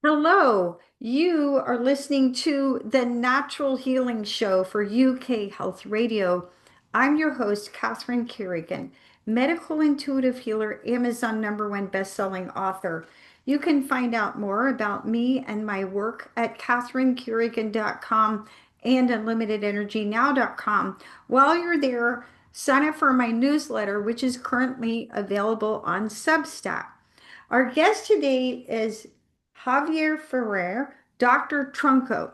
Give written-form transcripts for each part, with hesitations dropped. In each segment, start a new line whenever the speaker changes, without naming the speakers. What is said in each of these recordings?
Hello, you are listening to the Natural Healing Show for UK Health Radio. I'm your host, Catherine Carrigan, medical intuitive healer, Amazon #1 best-selling author. You can find out more about me and my work at catherinecarrigan.com and unlimitedenergynow.com. While you're there, sign up for my newsletter, which is currently available on Substack. Our guest today is Javier Ferrer, Doctor Tronko.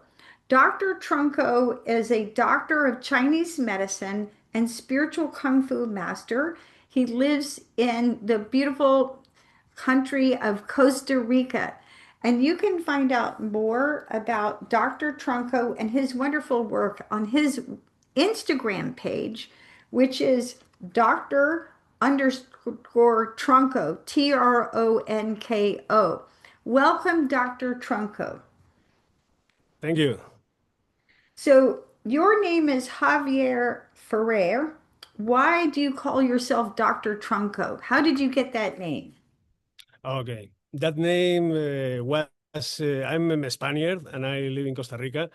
Doctor Tronko is a doctor of Chinese medicine and spiritual kung fu master. He lives in the beautiful country of Costa Rica. And you can find out more about Dr. Tronko and his wonderful work on his Instagram page, which is Dr. underscore Tronko, Tronko. Welcome, Dr. Tronko.
Thank you.
So, your name is Javier Ferrer. Why do you call yourself Dr. Tronko? How did you get that name?
Okay. That name I'm a Spaniard and I live in Costa Rica.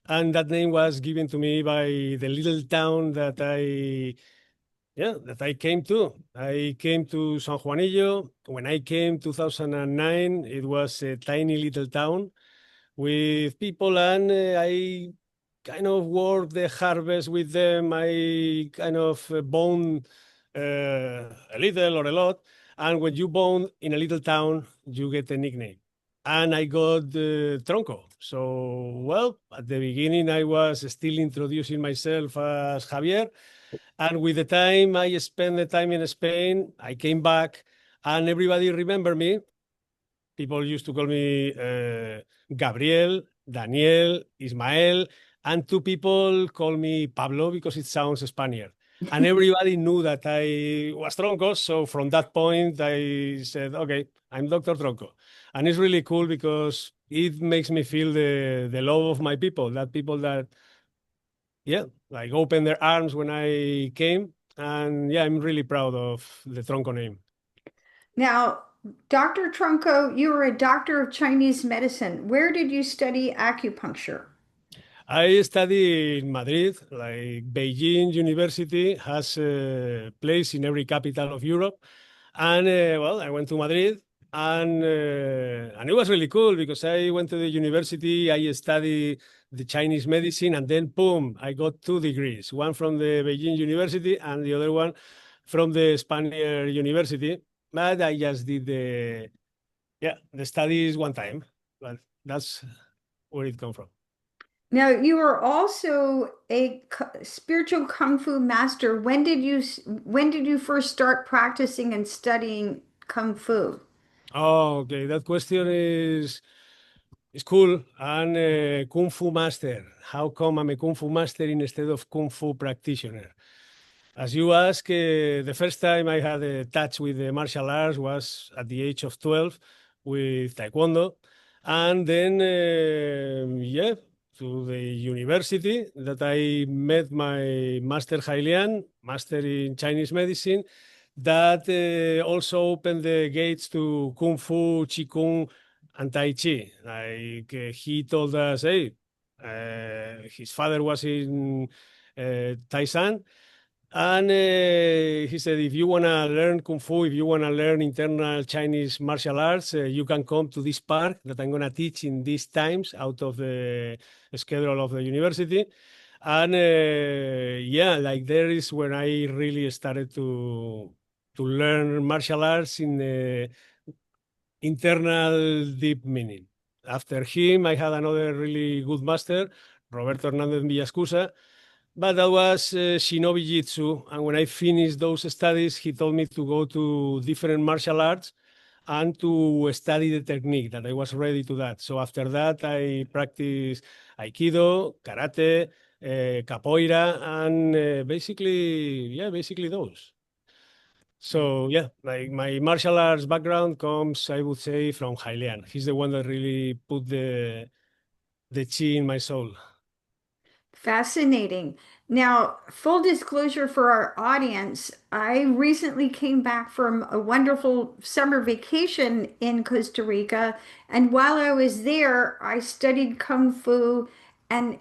And that name was given to me by the little town that I came to. I came to San Juanillo. When I came 2009, it was a tiny little town with people, and I kind of worked the harvest with them. I kind of bond a little or a lot. And when you bond in a little town, you get a nickname. And I got Tronko. So, well, at the beginning, I was still introducing myself as Javier. And with the time I spent the time in Spain, I came back and everybody remembered me. People used to call me Gabriel, Daniel, Ismael, and two people call me Pablo because it sounds Spaniard. And everybody knew that I was Tronco. So from that point, I said, okay, I'm Dr. Tronco. And it's really cool because it makes me feel the love of my people, that people that, yeah, like opened their arms when I came. And yeah, I'm really proud of the Tronco name.
Now, Dr. Tronko, you are a doctor of Chinese medicine. Where did you study acupuncture?
I study in Madrid, like Beijing University has a place in every capital of Europe. And well, I went to Madrid and it was really cool because I went to the university, I studied the Chinese medicine, and then boom, I got 2 degrees, one from the Beijing University and the other one from the Spaniard University. But I just did the studies one time, but that's where it come from.
Now, you are also a spiritual kung fu master. When did you first start practicing and studying kung fu?
Oh, okay. That question is cool. And Kung Fu master. How come I'm a Kung Fu master instead of Kung Fu practitioner? As you ask, the first time I had a touch with the martial arts was at the age of 12 with Taekwondo. And then, yeah, to the university that I met my Master Hailian, Master in Chinese medicine, that also opened the gates to Kung Fu, Qigong, and Tai Chi. Like he told us, hey, his father was in Taisan, and he said, if you want to learn Kung Fu, if you want to learn internal Chinese martial arts, you can come to this park that I'm going to teach in these times out of the schedule of the university. And yeah, like there is when I really started to learn martial arts in the internal deep meaning. After him, I had another really good master, Roberto Hernandez Villascusa, but that was Shinobi Jitsu. And when I finished those studies, he told me to go to different martial arts and to study the technique that I was ready to that. So after that, I practiced Aikido, Karate, Capoeira, and basically those. So yeah, like my martial arts background comes, I would say, from Hailian. He's the one that really put the chi in my soul.
Fascinating. Now, full disclosure for our audience, I recently came back from a wonderful summer vacation in Costa Rica, and while I was there, I studied Kung Fu and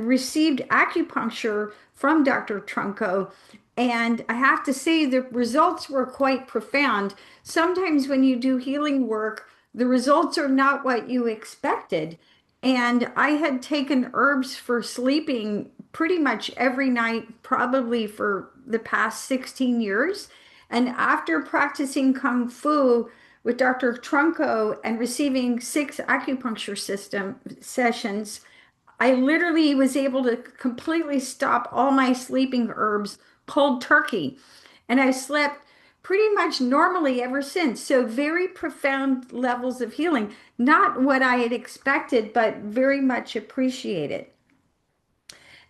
received acupuncture from Dr. Tronko. And I have to say, the results were quite profound. Sometimes when you do healing work, the results are not what you expected. And I had taken herbs for sleeping pretty much every night, probably for the past 16 years. And after practicing Kung Fu with Dr. Trunko and receiving 6 acupuncture system sessions, I literally was able to completely stop all my sleeping herbs cold turkey. And I slept pretty much normally ever since. So, very profound levels of healing. Not what I had expected, but very much appreciated.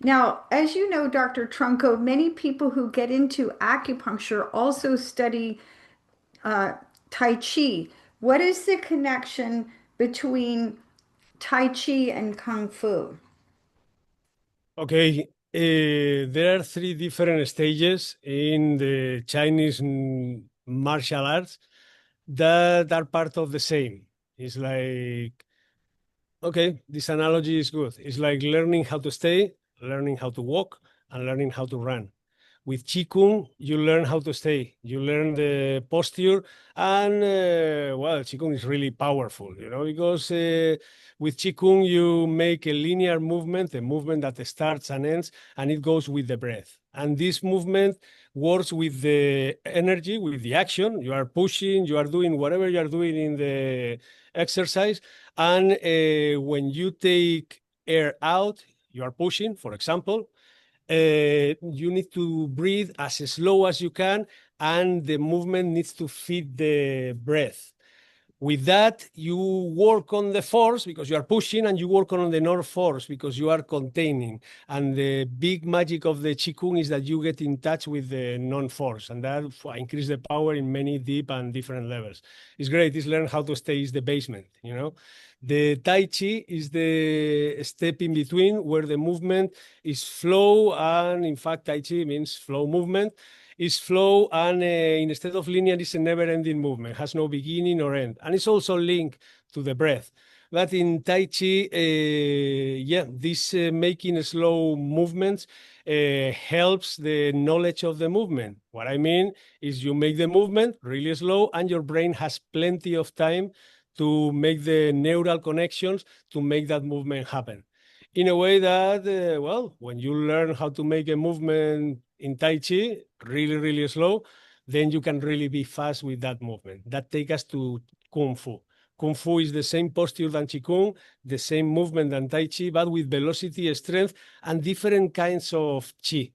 Now, as you know, Dr. Trunko, many people who get into acupuncture also study uh, Tai Chi. What is the connection between Tai Chi and Kung Fu?
Okay, there are three different stages in the Chinese martial arts that are part of the same. It's like, okay, this analogy is good. It's like learning how to stay, learning how to walk, and learning how to run. With Qigong, you learn how to stay. You learn the posture, and well, Qigong is really powerful, because with Qigong you make a linear movement, a movement that starts and ends, and it goes with the breath. And this movement works with the energy, with the action. You are pushing, you are doing whatever you are doing in the exercise, and when you take air out, you are pushing, for example, you need to breathe as slow as you can, and the movement needs to fit the breath. With that, you work on the force because you are pushing, and you work on the non force because you are containing. And the big magic of the Qigong is that you get in touch with the non force, and that increases the power in many deep and different levels. It's great. It's learn how to stay is the basement. The Tai Chi is the step in between where the movement is flow, and in fact, Tai Chi means flow movement. Is flow, and instead of linear, it's a never-ending movement, has no beginning or end, and it's also linked to the breath. But in Tai Chi, yeah, this making slow movements helps the knowledge of the movement. What I mean is you make the movement really slow, and your brain has plenty of time to make the neural connections to make that movement happen. In a way that, well, when you learn how to make a movement in Tai Chi, really, really slow, then you can really be fast with that movement. That takes us to Kung Fu. Kung Fu is the same posture than Qigong, the same movement than Tai Chi, but with velocity, strength, and different kinds of Qi,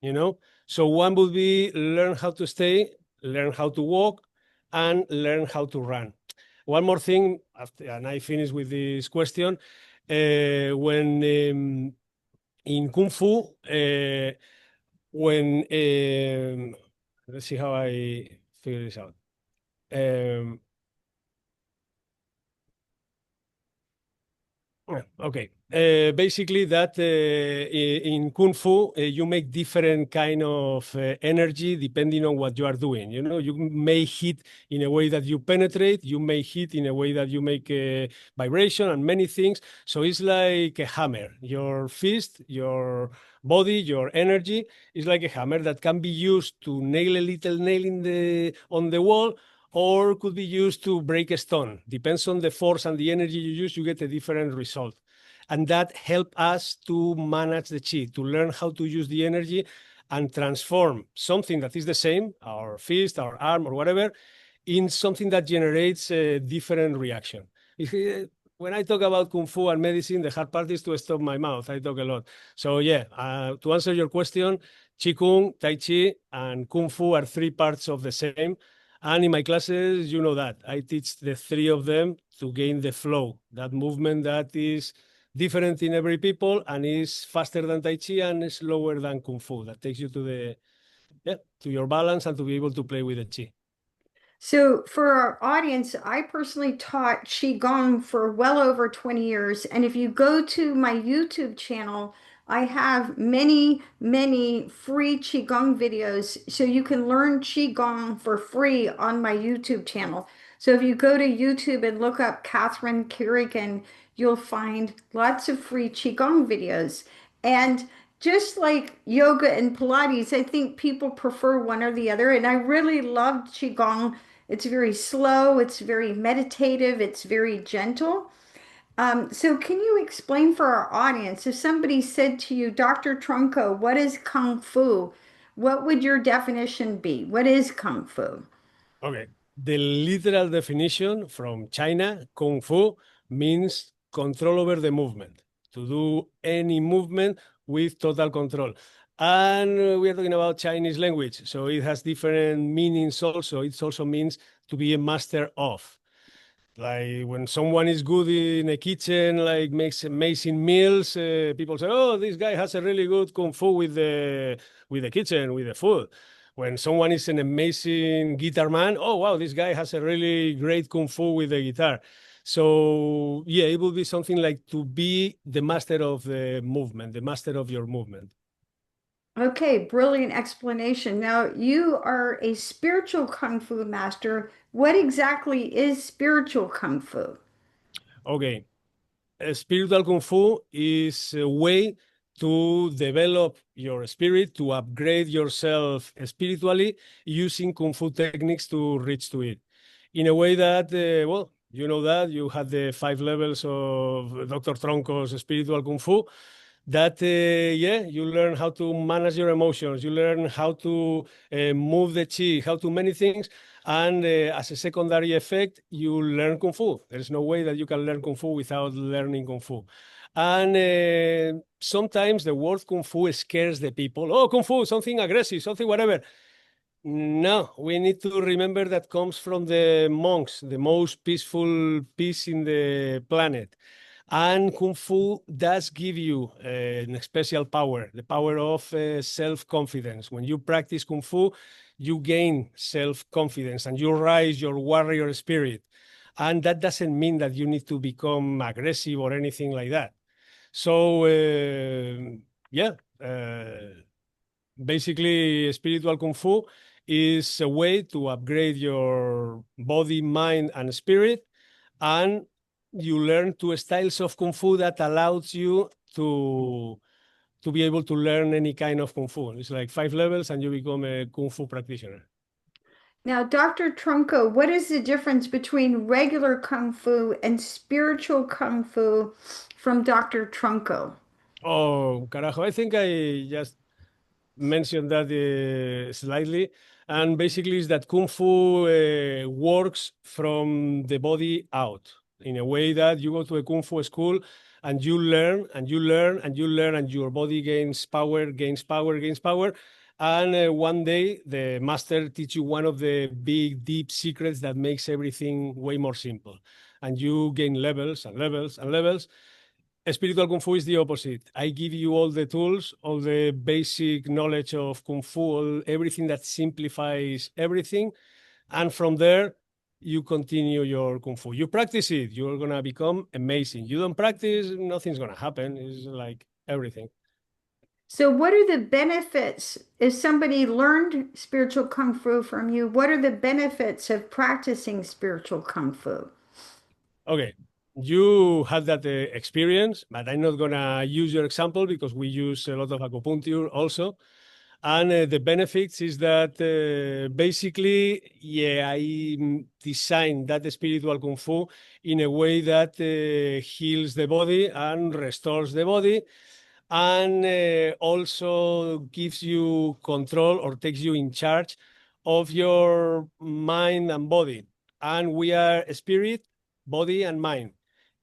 you know? So one would be learn how to stay, learn how to walk, and learn how to run. One more thing, after, and I finish with this question. When in Kung Fu, when let's see how I figure this out. Um, yeah, okay. Basically, that in Kung Fu, you make different kind of energy depending on what you are doing. You may hit in a way that you penetrate, you may hit in a way that you make a vibration and many things. So it's like a hammer. Your fist, your body, your energy is like a hammer that can be used to nail a little nail on the wall, or could be used to break a stone. Depends on the force and the energy you use, you get a different result. And that help us to manage the chi, to learn how to use the energy and transform something that is the same, our fist, our arm, or whatever, in something that generates a different reaction. When I talk about Kung Fu and medicine, the hard part is to stop my mouth. I talk a lot. So yeah, to answer your question, Qigong, Tai Chi, and Kung Fu are three parts of the same. And in my classes, you know that I teach the three of them to gain the flow, that movement that is different in every people and is faster than Tai Chi and slower than Kung Fu. That takes you to the to your balance and to be able to play with the Chi.
So, for our audience, I personally taught Qigong for well over 20 years. And if you go to my YouTube channel, I have many, many free Qigong videos, so you can learn Qigong for free on my YouTube channel. So if you go to YouTube and look up Catherine Carrigan, you'll find lots of free Qigong videos. And just like yoga and Pilates, I think people prefer one or the other. And I really loved Qigong. It's very slow, it's very meditative, it's very gentle. So can you explain for our audience, if somebody said to you, Dr. Tronko, what is Kung Fu? What would your definition be? What is Kung Fu?
Okay. The literal definition from China, Kung Fu, means control over the movement, to do any movement with total control. And we are talking about Chinese language, so it has different meanings also. It also means to be a master of. Like when someone is good in a kitchen, like makes amazing meals, people say, "Oh, this guy has a really good kung fu with the kitchen, with the food." When someone is an amazing guitar man, "Oh, wow, this guy has a really great kung fu with the guitar." So yeah, it will be something like to be the master of the movement, the master of your movement.
Okay, brilliant explanation. Now, you are a spiritual Kung Fu master. What exactly is spiritual Kung Fu?
Okay. Spiritual Kung Fu is a way to develop your spirit, to upgrade yourself spiritually using Kung Fu techniques to reach to it. In a way that, well, you know that you had the 5 levels of Doctor Tronko's spiritual Kung Fu. That, yeah, you learn how to manage your emotions, you learn how to move the chi, how to many things. And as a secondary effect, you learn Kung Fu. There's no way that you can learn Kung Fu without learning Kung Fu. And sometimes the word Kung Fu scares the people. Oh, Kung Fu, something aggressive, something whatever. No, we need to remember that comes from the monks, the most peaceful peace in the planet. And Kung Fu does give you an special power, the power of self-confidence. When you practice Kung Fu, you gain self-confidence and you rise your warrior spirit. And that doesn't mean that you need to become aggressive or anything like that. So, yeah, basically, spiritual Kung Fu is a way to upgrade your body, mind, and spirit. And you learn two styles of Kung Fu that allows you to be able to learn any kind of Kung Fu. It's like 5 levels and you become a Kung Fu practitioner.
Now, Dr. Tronko, what is the difference between regular Kung Fu and spiritual Kung Fu from Dr. Tronko?
Oh, carajo. I think I just mentioned that slightly. And basically, is that Kung Fu works from the body out in a way that you go to a Kung Fu school and you learn and you learn and you learn, and your body gains power, gains power, gains power. And one day, the master teach you one of the big, deep secrets that makes everything way more simple. And you gain levels and levels and levels. Spiritual Kung Fu is the opposite. I give you all the tools, all the basic knowledge of Kung Fu, everything that simplifies everything. And from there, you continue your Kung Fu. You practice it, you're going to become amazing. You don't practice, nothing's going to happen. It's like everything.
So, what are the benefits if somebody learned spiritual Kung Fu from you? What are the benefits of practicing spiritual Kung Fu?
Okay. You had that experience, but I'm not going to use your example because we use a lot of acupuncture also. And the benefits is that basically, yeah, I designed that spiritual Kung Fu in a way that heals the body and restores the body, and also gives you control or takes you in charge of your mind and body. And we are spirit, body, and mind.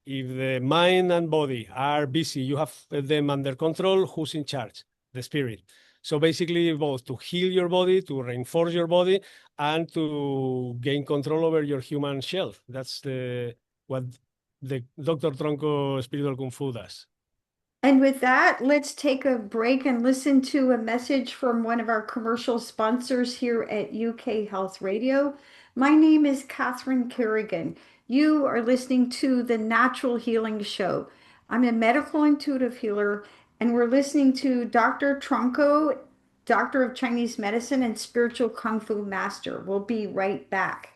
If the mind and body are busy, you have them under control, who's in charge? The spirit. So basically, both to heal your body, to reinforce your body, and to gain control over your human shell. That's what the Doctor Tronko Spiritual Kung Fu does.
And with that, let's take a break and listen to a message from one of our commercial sponsors here at UK Health Radio. My name is Catherine Carrigan. You are listening to the Natural Healing Show. I'm a medical intuitive healer, and we're listening to Dr. Tronko, Doctor of Chinese Medicine and Spiritual Kung Fu Master. We'll be right back.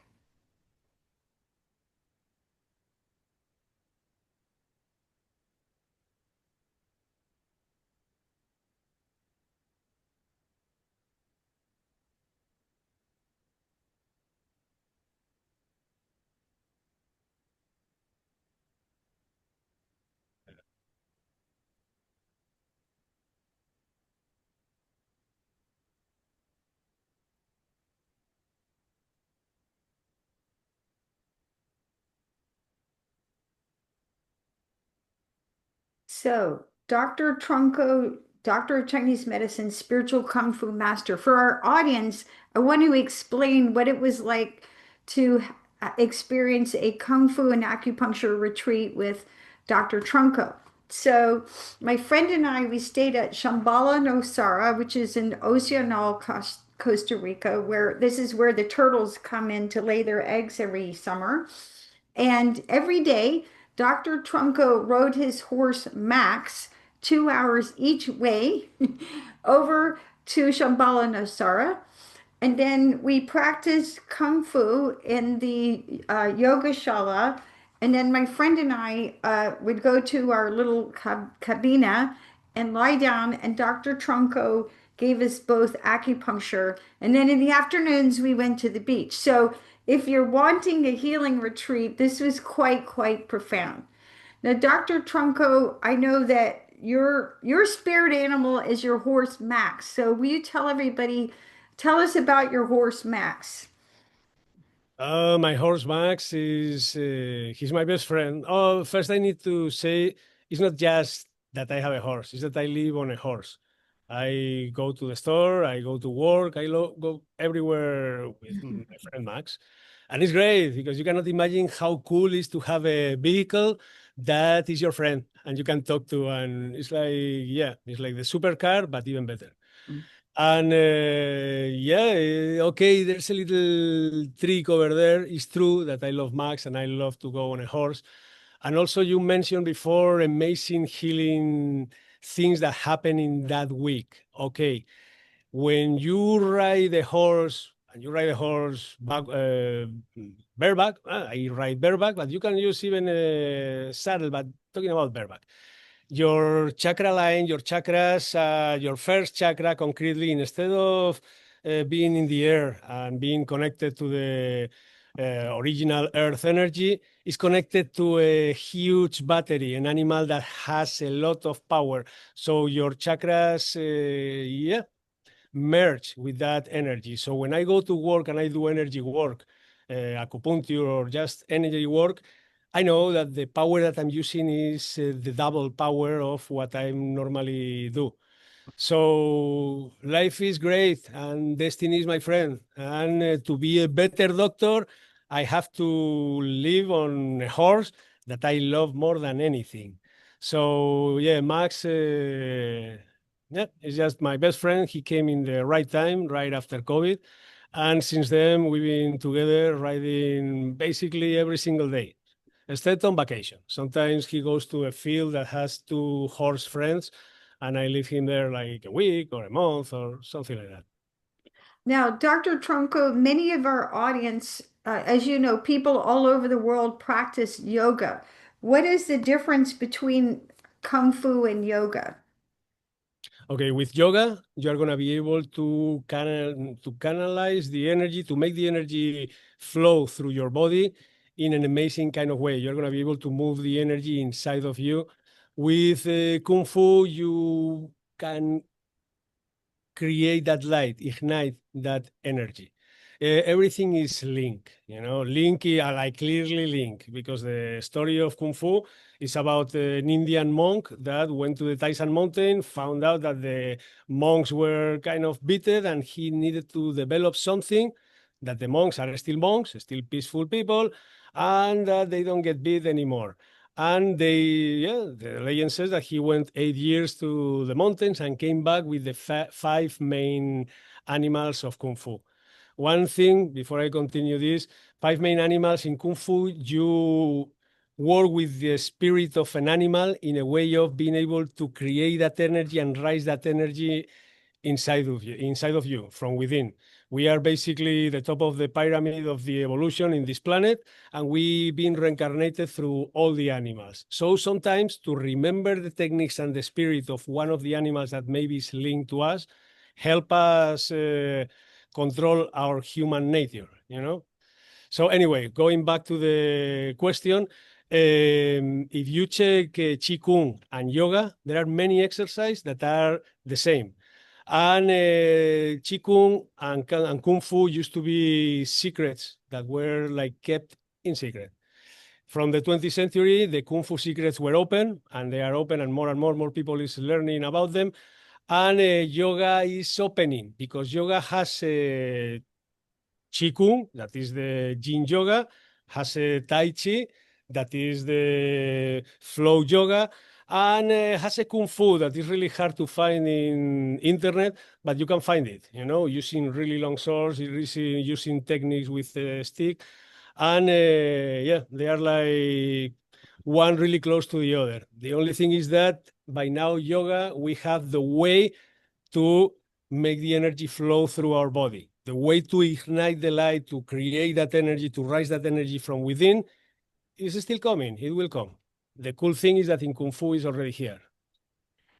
So, Dr. Tronko, Doctor of Chinese Medicine, Spiritual Kung Fu Master. For our audience, I want to explain what it was like to experience a Kung Fu and acupuncture retreat with Dr. Tronko. So, my friend and I, we stayed at Shambhala no Sara, which is in Oceanal, Costa Rica, where this is where the turtles come in to lay their eggs every summer. And every day, Dr. Trunko rode his horse Max 2 hours each way over to Shambhala Nosara. And then we practiced Kung Fu in the yoga shala. And then my friend and I would go to our little cabina and lie down, and Dr. Trunko gave us both acupuncture. And then in the afternoons, we went to the beach. So if you're wanting a healing retreat, this was quite profound. Now, Dr. Trunko, I know that your spirit animal is your horse Max. So will you tell everybody, tell us about your horse Max?
My horse Max is he's my best friend. Oh, first I need to say it's not just that I have a horse; it's that I live on a horse. I go to the store, I go to work, go everywhere with my friend Max, and it's great because you cannot imagine how cool it is to have a vehicle that is your friend and you can talk to, and it's like yeah, it's like the supercar but even better. And yeah, okay, there's a little trick over there. It's true that I love Max and I love to go on a horse. And also, you mentioned before amazing healing things that happen in that week. Okay, when you ride a horse and you ride a horse bareback, I ride bareback, but you can use even a saddle, but talking about bareback your chakra line, your chakras, your first chakra concretely, instead of being in the air and being connected to the original earth energy, is connected to a huge battery, an animal that has a lot of power. So your chakras, yeah, merge with that energy. So when I go to work and I do energy work, acupuncture or just energy work, I know that the power that I'm using is the double power of what I normally do. So life is great and destiny is my friend. And to be a better doctor, I have to live on a horse that I love more than anything. So yeah, Max, yeah, is just my best friend. He came in the right time, right after COVID. And since then, we've been together riding basically every single day, except on vacation. Sometimes he goes to a field that has two horse friends, and I leave him there like a week or a month or something like that.
Now, Dr. Tronko, many of our audience, as you know, people all over the world practice yoga. What is the difference between Kung Fu and yoga?
Okay, with yoga, you are going to be able to canalize the energy, to make the energy flow through your body in an amazing kind of way. You're going to be able to move the energy inside of you. With Kung Fu, you can create that light, ignite that energy. Everything is link, link, like clearly link, because the story of Kung Fu is about an Indian monk that went to the Taisan mountain, found out that the monks were kind of bitter and he needed to develop something that the monks are still monks, still peaceful people, and that they don't get beat anymore. And the legend says that he went 8 years to the mountains and came back with the five main animals of Kung Fu. One thing before I continue this, five main animals in Kung Fu, you work with the spirit of an animal in a way of being able to create that energy and rise that energy inside of you from within. We are basically the top of the pyramid of the evolution in this planet, and we've been reincarnated through all the animals. So sometimes to remember the techniques and the spirit of one of the animals that maybe is linked to us, help us control our human nature, you know? So anyway, going back to the question, if you check Qigong and yoga, there are many exercises that are the same. And Qigong and Kung Fu used to be secrets that were like kept in secret. From the 20th century, the Kung Fu secrets were open, and they are open, and more people is learning about them. And yoga is opening because yoga has Qigong, that is the yin yoga, has a Tai Chi, that is the flow yoga, and has a Kung Fu that is really hard to find in internet, but you can find it, you know, using really long swords, using techniques with a stick. And yeah, they are like one really close to the other. The only thing is that by now, yoga, we have the way to make the energy flow through our body. The way to ignite the light, to create that energy, to rise that energy from within is still coming. It will come. The cool thing is that in Kung Fu is already here.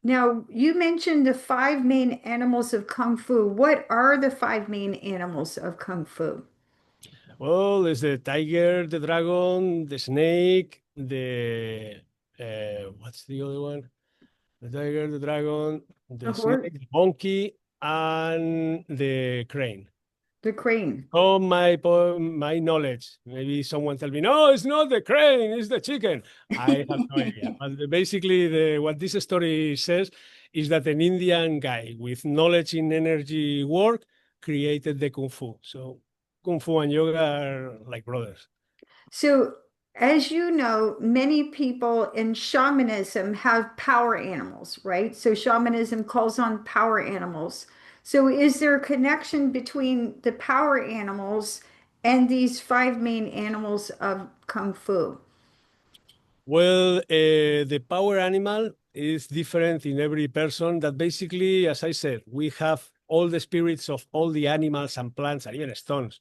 Now, you mentioned the five main animals of Kung Fu. What are the five main animals of Kung Fu?
Well, there's the tiger, the dragon, the snake, what's the other one? The tiger, the dragon,
The
the
horse,
snake, the monkey, and the crane.
the crane.
Oh, my knowledge. Maybe someone tell me, no, it's not the crane, it's the chicken. I have no idea. But basically, what this story says is that an Indian guy with knowledge in energy work created the Kung Fu. So Kung Fu and yoga are like brothers.
So, as you know, many people in shamanism have power animals, right? So, shamanism calls on power animals. So, is there a connection between the power animals and these five main animals of Kung Fu?
Well, the power animal is different in every person. That basically, as I said, we have all the spirits of all the animals and plants and even stones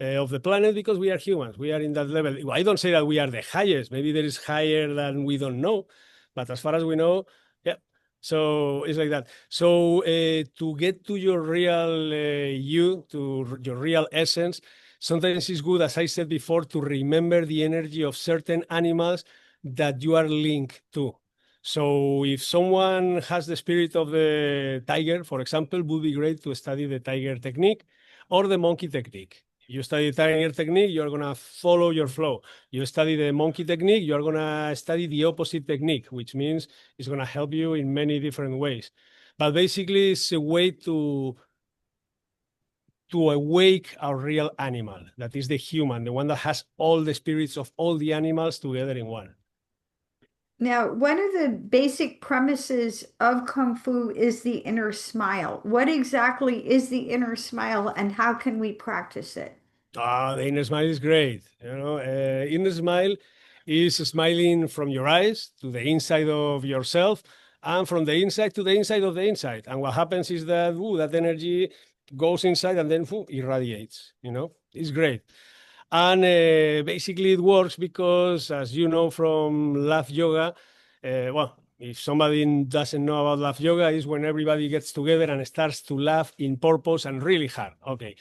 of the planet because we are humans. We are in that level. I don't say that we are the highest. Maybe there is higher than we don't know. But as far as we know, yeah. So it's like that. So to get to your real you, to your real essence, sometimes it's good, as I said before, to remember the energy of certain animals that you are linked to. So if someone has the spirit of the tiger, for example, would be great to study the tiger technique or the monkey technique. You study tiger technique, you're going to follow your flow. You study the monkey technique, you're going to study the opposite technique, which means it's going to help you in many different ways. But basically, it's a way to awake our real animal, that is the human, the one that has all the spirits of all the animals together in one.
Now, one of the basic premises of Kung Fu is the inner smile. What exactly is the inner smile and how can we practice it?
The inner smile is great. You know, inner smile is smiling from your eyes to the inside of yourself, and from the inside to the inside of the inside. And what happens is that that energy goes inside and then irradiates. You know, it's great. And basically, it works because, as you know from laugh yoga, well, if somebody doesn't know about laugh yoga, is when everybody gets together and starts to laugh in purpose and really hard. Okay,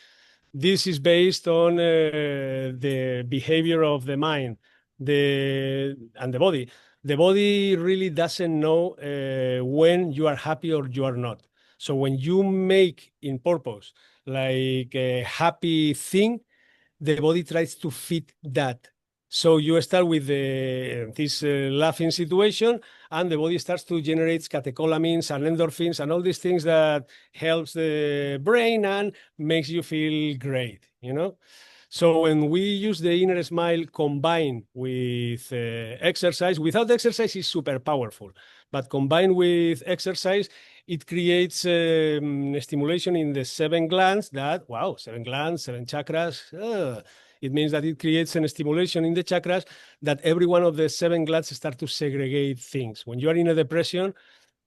this is based on the behavior of the mind and the body. The body really doesn't know when you are happy or you are not. So when you make in purpose like a happy thing, the body tries to fit that. So you start with this laughing situation, and the body starts to generate catecholamines and endorphins and all these things that helps the brain and makes you feel great, you know? So when we use the inner smile combined with exercise, without exercise is super powerful, but combined with exercise, it creates stimulation in the seven glands that, wow, seven glands, seven chakras. It means that it creates an stimulation in the chakras that every one of the seven glands start to segregate things. When you are in a depression,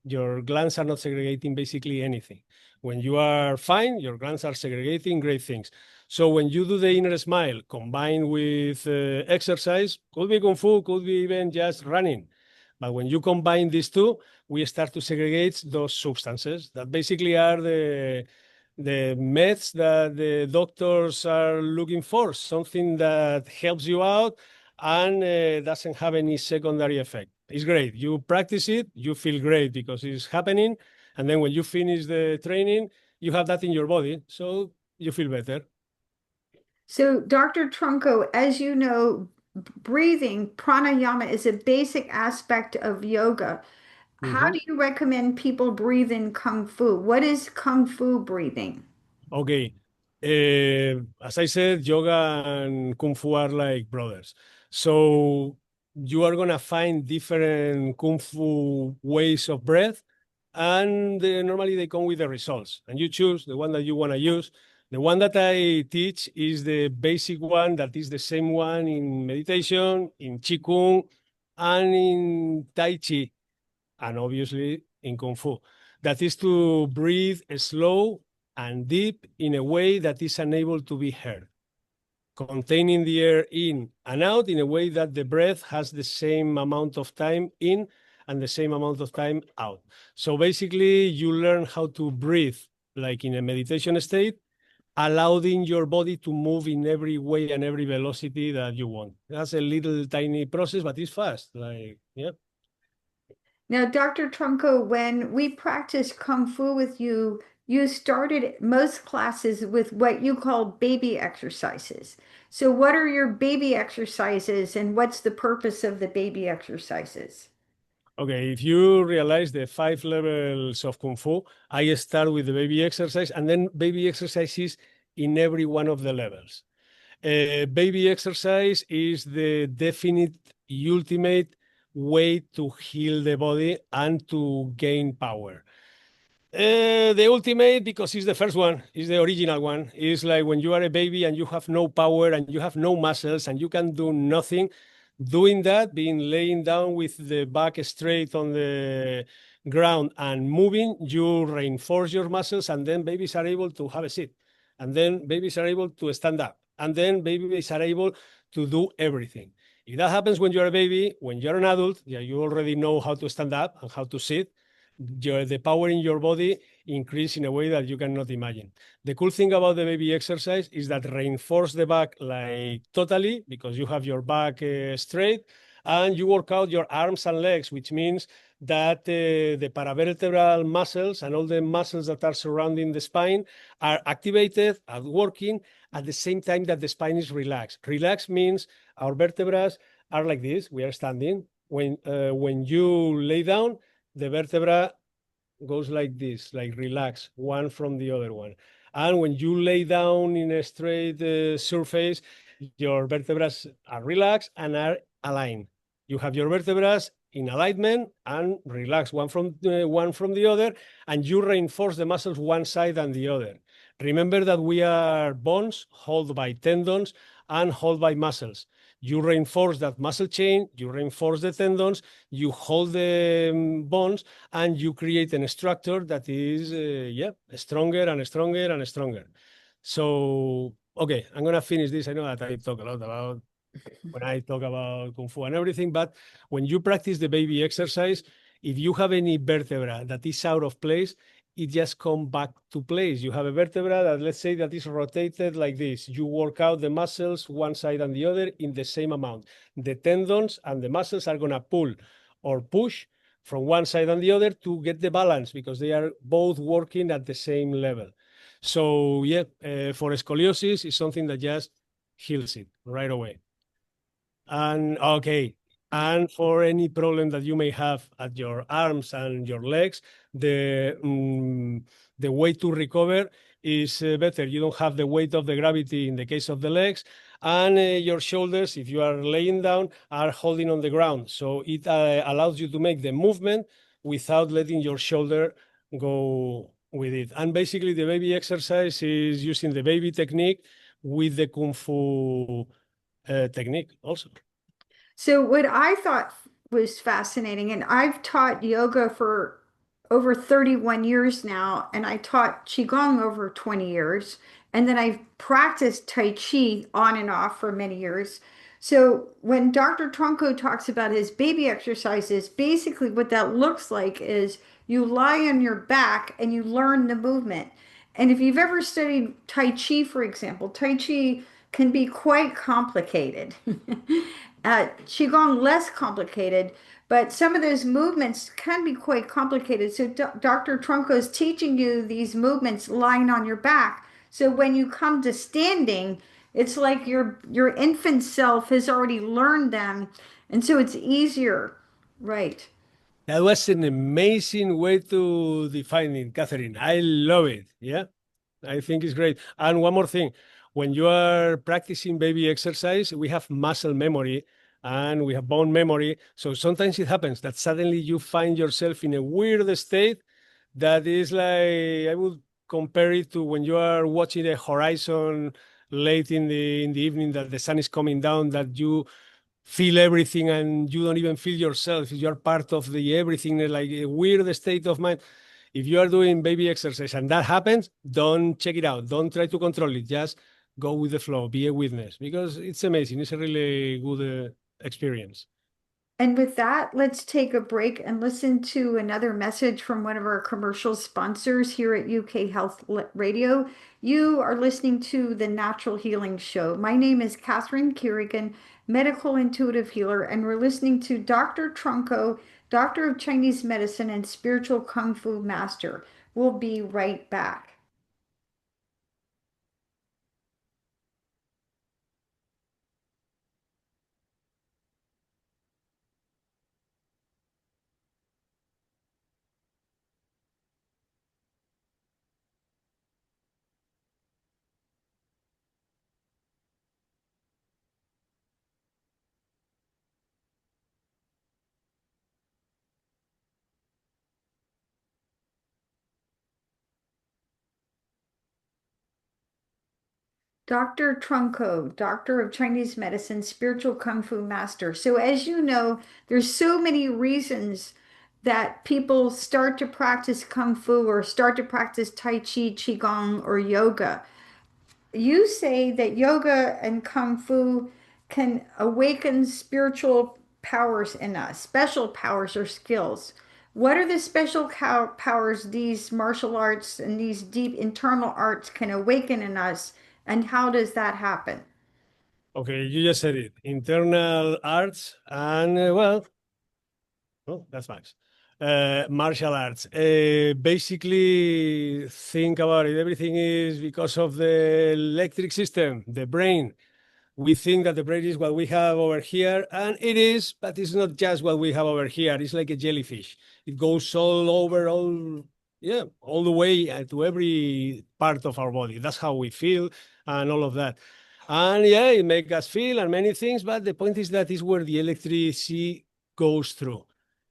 your glands are not segregating basically anything. When you are fine, your glands are segregating great things. So when you do the inner smile combined with exercise, could be Kung Fu, could be even just running. But when you combine these two, we start to segregate those substances that basically are the meds that the doctors are looking for, something that helps you out and doesn't have any secondary effect. It's great. You practice it, you feel great because it's happening. And then when you finish the training, you have that in your body. So you feel better.
So, Dr. Tronko, as you know, breathing, pranayama is a basic aspect of yoga. How
Mhm.
do you recommend people breathe in Kung Fu? What is Kung Fu breathing?
Okay. As I said, yoga and Kung Fu are like brothers. So you are going to find different Kung Fu ways of breath, and normally they come with the results. And you choose the one that you want to use. The one that I teach is the basic one that is the same one in meditation, in Qigong, and in Tai Chi, and obviously in Kung Fu. That is to breathe slow and deep in a way that is unable to be heard, containing the air in and out in a way that the breath has the same amount of time in and the same amount of time out. So basically, you learn how to breathe like in a meditation state, allowing your body to move in every way and every velocity that you want. That's a little tiny process, but it's fast. Like, yeah.
Now, Dr. Tronko, when we practiced Kung Fu with you, you started most classes with what you call baby exercises. So, what are your baby exercises and what's the purpose of the baby exercises?
Okay, if you realize the 5 levels of Kung Fu, I start with the baby exercise and then baby exercises in every one of the levels. Baby exercise is the definite ultimate way to heal the body and to gain power. The ultimate, because it's the first one, is the original one. It's like when you are a baby and you have no power and you have no muscles and you can do nothing. Doing that, being laying down with the back straight on the ground and moving, you reinforce your muscles, and then babies are able to have a seat. And then babies are able to stand up. And then babies are able to do everything. If that happens when you're a baby, when you're an adult, yeah, you already know how to stand up and how to sit, the power in your body increase in a way that you cannot imagine. The cool thing about the baby exercise is that reinforce the back like totally because you have your back straight and you work out your arms and legs, which means that the paravertebral muscles and all the muscles that are surrounding the spine are activated and working at the same time that the spine is relaxed. Relaxed means our vertebrae are like this. We are standing. When you lay down, the vertebra goes like this, like relax, one from the other one. And when you lay down in a straight surface, your vertebrae are relaxed and are aligned. You have your vertebrae in alignment and relaxed one from the other, and you reinforce the muscles one side and the other. Remember that we are bones held by tendons and held by muscles. You reinforce that muscle chain, you reinforce the tendons, you hold the bones, and you create a structure that is, yeah, stronger and stronger and stronger. So, okay, I'm going to finish this. I know that I talk a lot about when I talk about Kung Fu and everything, but when you practice the baby exercise, if you have any vertebra that is out of place, it just come back to place. You have a vertebra that, let's say, that is rotated like this. You work out the muscles one side and the other in the same amount. The tendons and the muscles are going to pull or push from one side and the other to get the balance because they are both working at the same level. So yeah, for scoliosis, it's something that just heals it right away. And okay, and for any problem that you may have at your arms and your legs, the way to recover is better. You don't have the weight of the gravity in the case of the legs, and your shoulders, if you are laying down, are holding on the ground. So it allows you to make the movement without letting your shoulder go with it. And basically, the baby exercise is using the baby technique, with the Kung Fu technique also.
So what I thought was fascinating, and I've taught yoga for over 31 years now, and I taught Qigong over 20 years, and then I've practiced Tai Chi on and off for many years. So when Dr. Tronko talks about his baby exercises, basically what that looks like is you lie on your back and you learn the movement. And if you've ever studied Tai Chi, for example, Tai Chi can be quite complicated. Qigong less complicated, but some of those movements can be quite complicated. So Dr. Tronko is teaching you these movements lying on your back. So when you come to standing, it's like your infant self has already learned them, and so it's easier. Right.
That was an amazing way to define it, Catherine. I love it. Yeah. I think it's great. And one more thing, when you are practicing baby exercise, we have muscle memory and we have bone memory. So sometimes it happens that suddenly you find yourself in a weird state that is like, I would compare it to when you are watching the horizon late in the evening that the sun is coming down, that you feel everything and you don't even feel yourself. You are part of the everything, like a weird state of mind. If you are doing baby exercise and that happens, don't check it out. Don't try to control it. Just go with the flow, be a witness because it's amazing. It's a really good experience.
And with that, let's take a break and listen to another message from one of our commercial sponsors here at UK Health Radio. You are listening to the Natural Healing Show. My name is Catherine Carrigan, medical intuitive healer, and we're listening to Dr. Tronko, doctor of Chinese medicine and spiritual kung fu master. We'll be right back. Dr. Tronko, doctor of Chinese medicine, spiritual kung fu master. So, as you know, there's so many reasons that people start to practice kung fu or start to practice tai chi, qigong, or yoga. You say that yoga and kung fu can awaken spiritual powers in us, special powers or skills. What are the special powers these martial arts and these deep internal arts can awaken in us, and how does that happen?
Okay, you just said it. Internal arts and, well, oh, that's nice. Martial arts. Basically, think about it. Everything is because of the electric system, the brain. We think that the brain is what we have over here, and it is, but it's not just what we have over here. It's like a jellyfish. It goes all over, yeah, all the way to every part of our body. That's how we feel and all of that. And yeah, it makes us feel and many things, but the point is that is where the electricity goes through.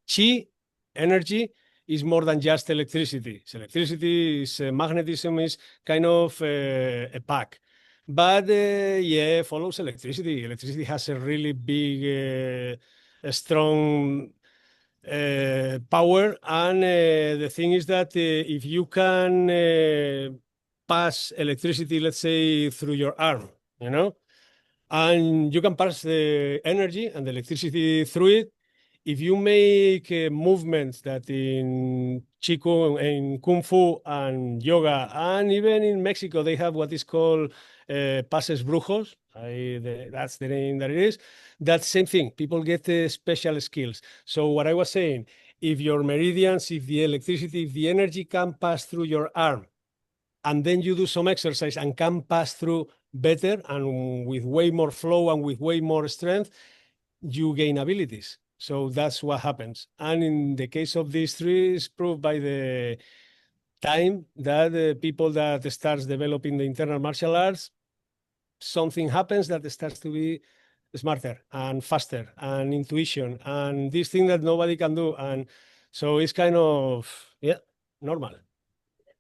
Chi, energy, is more than just electricity. So electricity is magnetism is kind of a pack. But yeah, follows electricity. Electricity has a really big, a strong power. And the thing is that if you can pass electricity, let's say, through your arm, you know, and you can pass the energy and the electricity through it. If you make movements that in Qigong, in Kung Fu and yoga, and even in Mexico, they have what is called pases brujos. That's the name that it is. That same thing. People get special skills. So what I was saying, if your meridians, if the electricity, if the energy can pass through your arm, and then you do some exercise and can pass through better and with way more flow and with way more strength, you gain abilities. So that's what happens. And in the case of these three, it's proved by the time that the people that starts developing the internal martial arts, something happens that starts to be smarter and faster and intuition and this thing that nobody can do. And so it's kind of, yeah, normal.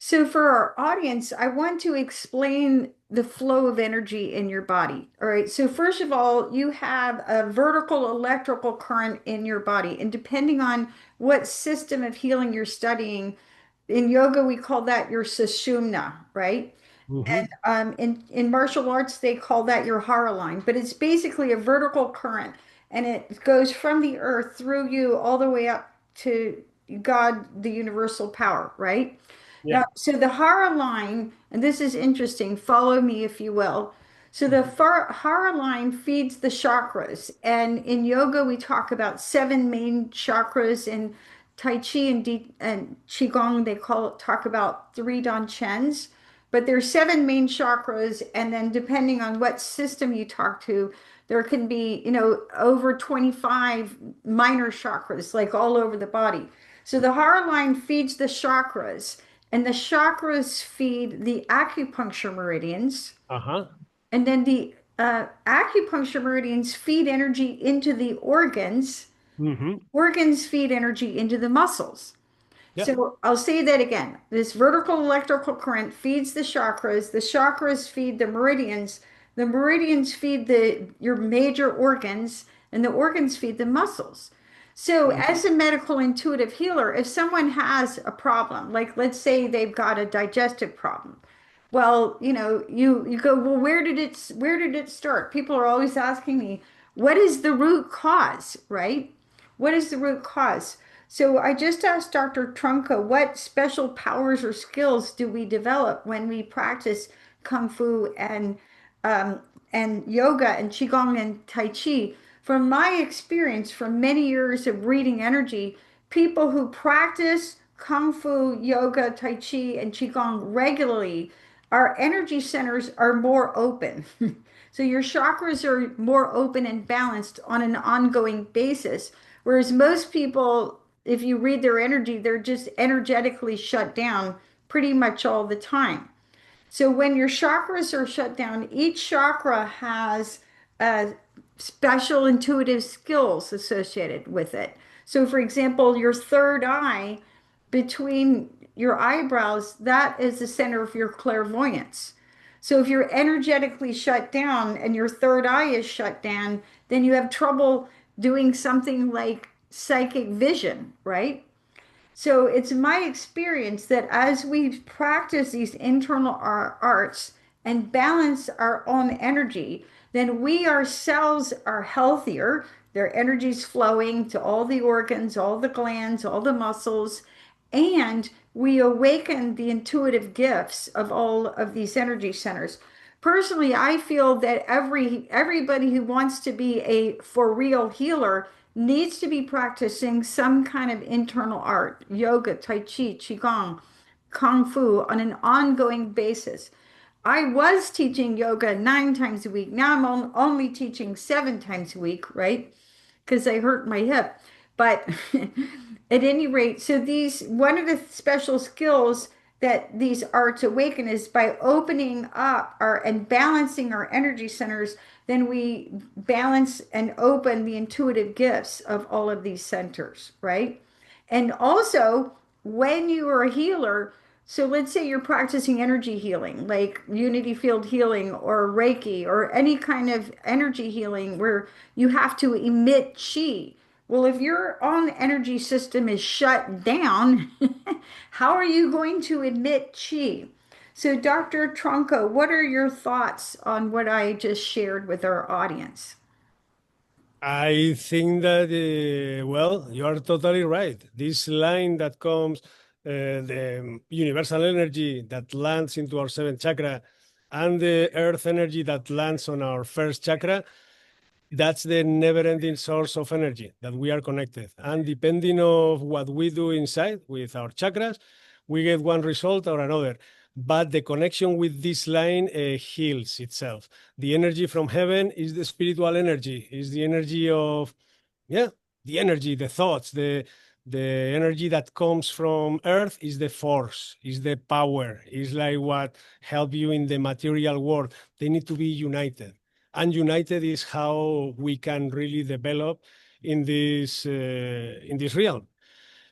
So, for our audience, I want to explain the flow of energy in your body. All right. So, first of all, you have a vertical electrical current in your body. And depending on what system of healing you're studying, in yoga, we call that your sushumna, right?
Hmm.
In martial arts, they call that your hara line, but it's basically a vertical current and it goes from the earth through you all the way up to God, the universal power, right?
Yeah.
Now, so the hara line, and this is interesting, follow me if you will. So the
Mhm.
hara line feeds the chakras. And in yoga, we talk about seven main chakras. In Tai Chi and Qigong, they talk about three Dan Chens. But there's seven main chakras, and then depending on what system you talk to, there can be, over 25 minor chakras, like all over the body. So the hara line feeds the chakras, and the chakras feed the acupuncture meridians,
Uh-huh.
and then the acupuncture meridians feed energy into the organs.
Hmm.
Organs feed energy into the muscles.
Yeah.
So I'll say that again. This vertical electrical current feeds the chakras feed the meridians feed your major organs, and the organs feed the muscles. So
Mhm.
as a medical intuitive healer, if someone has a problem, like let's say they've got a digestive problem, well, you go, well, where did it start? People are always asking me, what is the root cause, right? What is the root cause? So I just asked Dr. Tronko, what special powers or skills do we develop when we practice Kung Fu um, and yoga and Qigong and Tai Chi? From my experience, from many years of reading energy, people who practice Kung Fu, yoga, Tai Chi, and Qigong regularly, our energy centers are more open. So your chakras are more open and balanced on an ongoing basis. Whereas most people, if you read their energy, they're just energetically shut down pretty much all the time. So when your chakras are shut down, each chakra has special intuitive skills associated with it. So, for example, your third eye between your eyebrows, that is the center of your clairvoyance. So, if you're energetically shut down and your third eye is shut down, then you have trouble doing something like psychic vision, right? So it's my experience that as we practice these internal arts and balance our own energy, then we ourselves are healthier. Their energy's flowing to all the organs, all the glands, all the muscles, and we awaken the intuitive gifts of all of these energy centers. Personally, I feel that everybody who wants to be a for real healer needs to be practicing some kind of internal art, yoga, tai chi, qigong, kung fu on an ongoing basis. I was teaching yoga 9 times a week. Now I'm only teaching 7 times a week, right? Because I hurt my hip. But at any rate, so these one of the special skills that these arts awaken is by opening up our and balancing our energy centers, then we balance and open the intuitive gifts of all of these centers, right? And also, when you are a healer, so let's say you're practicing energy healing, like unity field healing or Reiki or any kind of energy healing where you have to emit chi. Well, if your own energy system is shut down, how are you going to emit chi? So, Dr. Tronko, what are your thoughts on what I just shared with our audience?
I think that, well, you are totally right. This line that comes, the universal energy that lands into our seventh chakra and the earth energy that lands on our first chakra, that's the never-ending source of energy that we are connected. And depending of what we do inside with our chakras, we get one result or another. But the connection with this line heals itself. The energy from heaven is the spiritual energy, is the energy of, yeah, the energy, the thoughts, the energy that comes from earth is the force, is the power, is like what help you in the material world. They need to be united, and united is how we can really develop in this realm.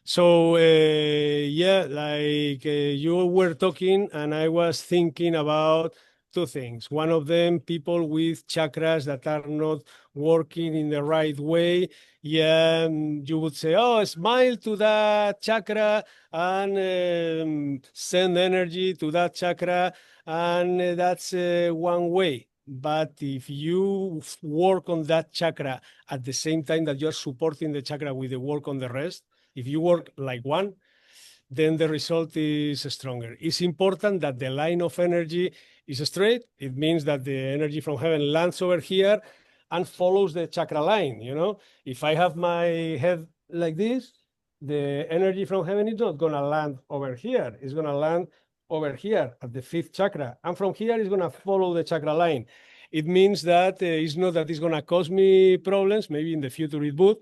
So yeah, like you were talking, and I was thinking about two things. One of them, people with chakras that are not working in the right way. Yeah, you would say, "Oh, smile to that chakra and send energy to that chakra," and that's one way. But if you work on that chakra at the same time that you're supporting the chakra with the work on the rest, if you work like one, then the result is stronger. It's important that the line of energy is straight. It means that the energy from heaven lands over here and follows the chakra line. You know, if I have my head like this, the energy from heaven is not going to land over here. It's going to land over here at the fifth chakra. And from here, it's going to follow the chakra line. It means that it's not that it's going to cause me problems. Maybe in the future it would,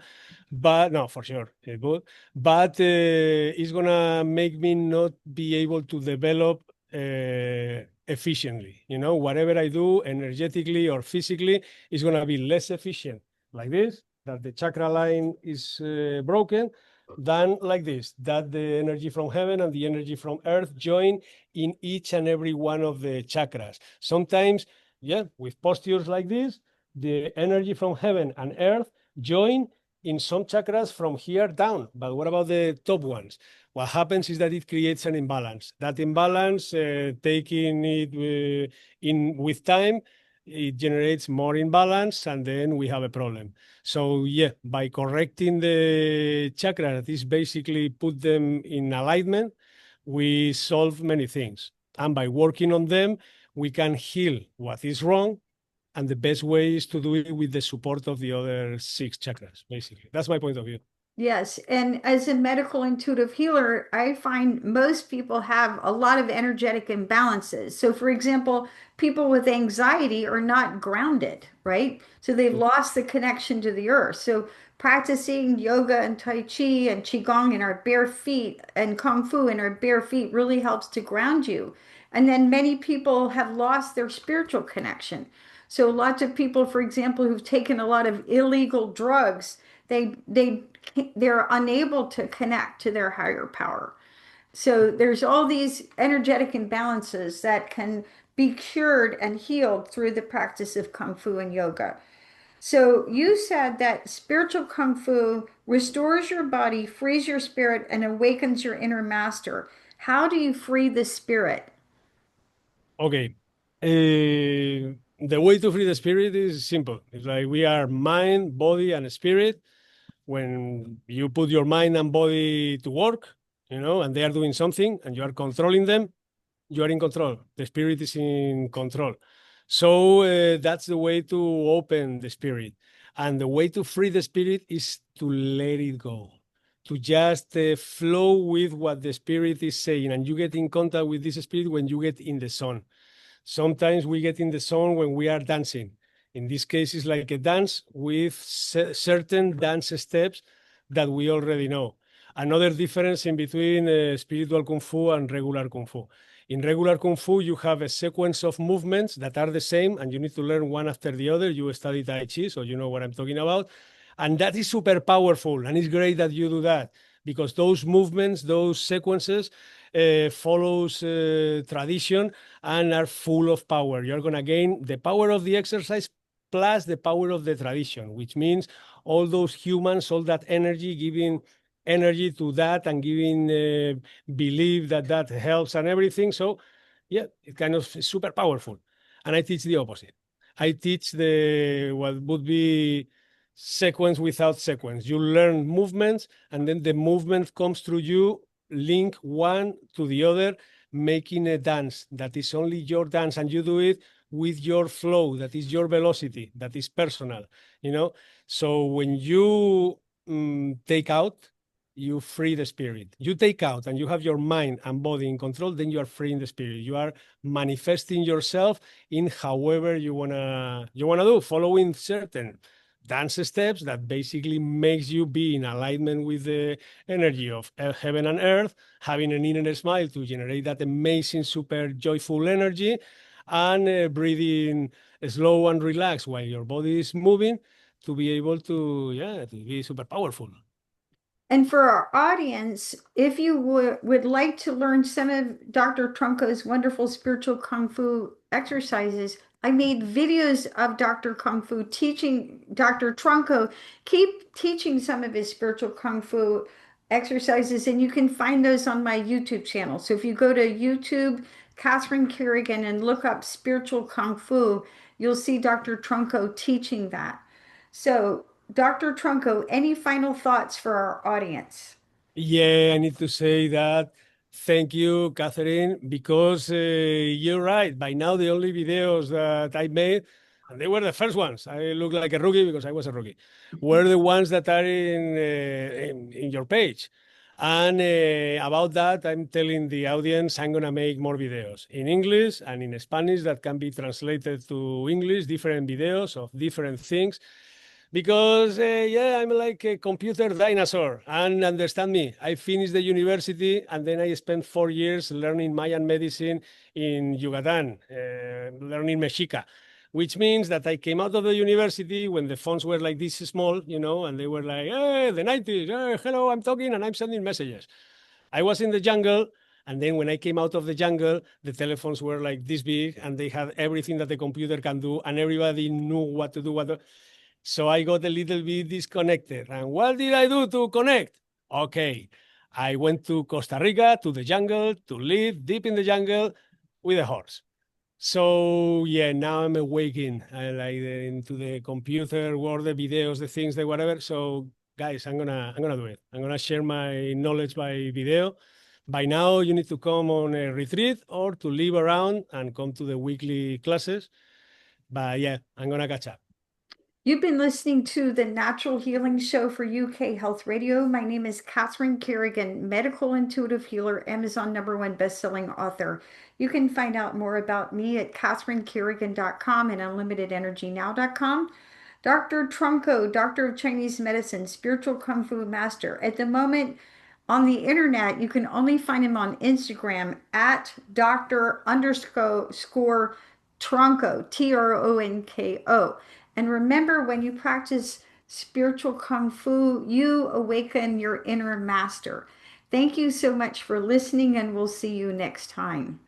but no, for sure it would. But it's going to make me not be able to develop efficiently. You know, whatever I do energetically or physically is going to be less efficient like this, that the chakra line is broken, than like this, that the energy from heaven and the energy from earth join in each and every one of the chakras. Sometimes, yeah, with postures like this, the energy from heaven and earth join in some chakras from here down. But what about the top ones? What happens is that it creates an imbalance. That imbalance, taking it in with time, it generates more imbalance, and then we have a problem. So yeah, by correcting the chakra, that is basically put them in alignment, we solve many things. And by working on them, we can heal what is wrong. And the best way is to do it with the support of the other six chakras, basically. That's my point of view.
Yes, and as a medical intuitive healer, I find most people have a lot of energetic imbalances. So, for example, people with anxiety are not grounded, right? So they've lost the connection to the earth. So, practicing yoga and Tai Chi and Qigong in our bare feet and Kung Fu in our bare feet really helps to ground you. And then many people have lost their spiritual connection. So, lots of people, for example, who've taken a lot of illegal drugs, they're unable to connect to their higher power. So there's all these energetic imbalances that can be cured and healed through the practice of kung fu and yoga. So you said that spiritual kung fu restores your body, frees your spirit, and awakens your inner master. How do you free the spirit?
Okay. The way to free the spirit is simple. It's like we are mind, body, and spirit. When you put your mind and body to work, you know, and they are doing something and you are controlling them, you are in control. The spirit is in control. So that's the way to open the spirit. And the way to free the spirit is to let it go, to just flow with what the spirit is saying. And you get in contact with this spirit when you get in the zone. Sometimes we get in the zone when we are dancing. In this case, it's like a dance with certain dance steps that we already know. Another difference in between spiritual Kung Fu and regular Kung Fu. In regular Kung Fu, you have a sequence of movements that are the same, and you need to learn one after the other. You study Tai Chi, so you know what I'm talking about. And that is super powerful, and it's great that you do that because those movements, those sequences, follows tradition and are full of power. You're going to gain the power of the exercise plus the power of the tradition, which means all those humans, all that energy, giving energy to that and giving belief that that helps and everything. So, yeah, it kind of is super powerful. And I teach the opposite. I teach the what would be sequence without sequence. You learn movements, and then the movement comes through you, link one to the other, making a dance that is only your dance, and you do it with your flow, that is your velocity, that is personal, you know. So when you take out, you free the spirit. You take out and you have your mind and body in control, then you are freeing the spirit. You are manifesting yourself in however you wanna do, following certain dance steps that basically makes you be in alignment with the energy of heaven and earth, having an inner smile to generate that amazing, super joyful energy, and breathing slow and relaxed while your body is moving to be able to, yeah, to be super powerful.
And for our audience, if you would like to learn some of Dr. Tronko's wonderful spiritual Kung Fu exercises, I made videos of Dr. Kung Fu teaching Dr. Tronko, keep teaching some of his spiritual Kung Fu exercises, and you can find those on my YouTube channel. So if you go to YouTube, Catherine Carrigan, and look up spiritual Kung Fu, you'll see Dr. Tronko teaching that. So Dr. Tronko, any final thoughts for our audience?
Yeah, I need to say that. Thank you, Catherine, because you're right. By now, the only videos that I made, and they were the first ones, I look like a rookie because I was a rookie, were the ones that are in your page. And about that, I'm telling the audience I'm going to make more videos in English and in Spanish that can be translated to English, different videos of different things because yeah, I'm like a computer dinosaur. And understand me, I finished the university and then I spent 4 years learning Mayan medicine in Yucatan, learning Mexica, which means that I came out of the university when the phones were like this small, and they were like, hey, the 90s, hey, hello, I'm talking and I'm sending messages. I was in the jungle. And then when I came out of the jungle, the telephones were like this big and they had everything that the computer can do and everybody knew what to do. So I got a little bit disconnected. And what did I do to connect? Okay, I went to Costa Rica, to the jungle, to live deep in the jungle with a horse. So yeah, now I'm awakened like into the computer world, the videos, the things, the whatever. So guys, I'm gonna do it. I'm gonna share my knowledge by video. By now, you need to come on a retreat or to live around and come to the weekly classes. But yeah, I'm gonna catch up.
You've been listening to the Natural Healing Show for UK Health Radio. My name is Catherine Carrigan, medical intuitive healer, Amazon #1 bestselling author. You can find out more about me at catherinecarrigan.com and unlimitedenergynow.com. Dr. Tronko, Doctor of Chinese Medicine, Spiritual Kung Fu Master. At the moment on the internet, you can only find him on Instagram at Dr. underscore Tronko, Tronko. And remember, when you practice spiritual Kung Fu, you awaken your inner master. Thank you so much for listening, and we'll see you next time.